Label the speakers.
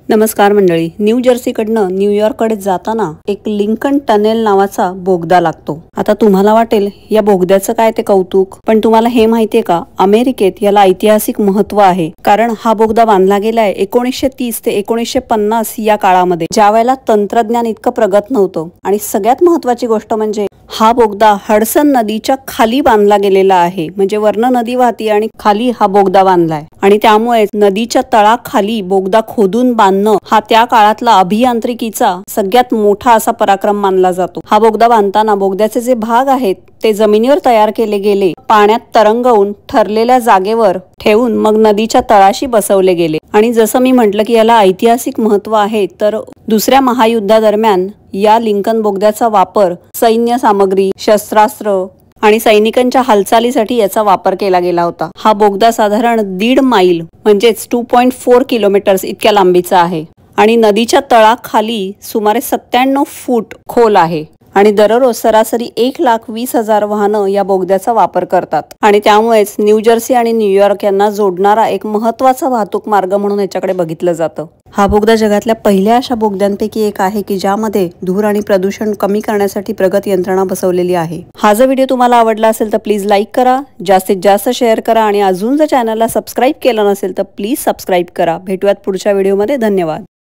Speaker 1: नमस्कार मंडळी, न्यू जर्सीकडनं न्यूयॉर्ककडे जाताना एक लिंकन टनेल नावाचा बोगदा लागतो। आता तुम्हाला वाटेल या बोगद्याचं काय ते कौतुक, पण तुम्हाला हे माहितीये का, अमेरिकेत याला ऐतिहासिक महत्त्व आहे। कारण हा बोगदा बांधला गेलाय 1930 ते 1950 या काळामध्ये, ज्यावेळेला तंत्रज्ञान इतकं प्रगत नव्हतं। आणि सगळ्यात महत्त्वाची गोष्ट म्हणजे हा बोगदा हडसन नदीच्या खाली बांधला गेलेला आहे। म्हणजे वर्ण नदी वाहती आणि खाली हा बोगदा बांधलाय, आणि त्यामुळे नदीच्या तळाखाली बोगदा खोदून बांधणं हा त्या काळातला अभियांत्रिकीचा सगळ्यात मोठा असा पराक्रम मानला जातो। हा बोगदा बांधताना बोगद्याचे जे भाग आहेत ते जमिनीवर तयार केले गेले, पाण्यात तरंगवून ठरलेल्या जागेवर ठेवून मग नदीच्या तळाशी बसवले गेले। आणि जसं मी म्हटलं की याला ऐतिहासिक महत्त्व आहे, तर दुसऱ्या महायुद्धादरम्यान या लिंकन बोगद्याचा वापर सैन्य सामग्री, शस्त्रास्त्र आणि सैनिकांच्या हालचालीसाठी याचा वापर केला गेला होता। हा बोगदा साधारण 1.5 मैल म्हणजेच 2.4 किलोमीटर्स इतक्या लांबीचा आहे आणि नदीच्या तळाखाली सुमारे 97 फूट खोल आहे। आणि दररोज सरासरी 1,20,000 वाहनं या बोगद्याचा वापर करतात, आणि त्यामुळेच न्यू जर्सी आणि न्यूयॉर्क यांना जोडणारा एक महत्त्वाचा वाहतूक मार्ग म्हणून याच्याकडे बघितलं जातं। हा बोगदा जगातल्या पहिल्या अशा बोगद्यांपैकी एक आहे की ज्यामध्ये धूर आणि प्रदूषण कमी करण्यासाठी प्रगत यंत्रणा बसवलेली आहे। हा जर व्हिडिओ तुम्हाला आवडला असेल तर प्लीज लाईक करा, जास्तीत जास्त शेअर करा, आणि अजून जर चॅनलला सबस्क्राईब केलं नसेल तर प्लीज सबस्क्राईब करा। भेटूयात पुढच्या व्हिडिओमध्ये। धन्यवाद।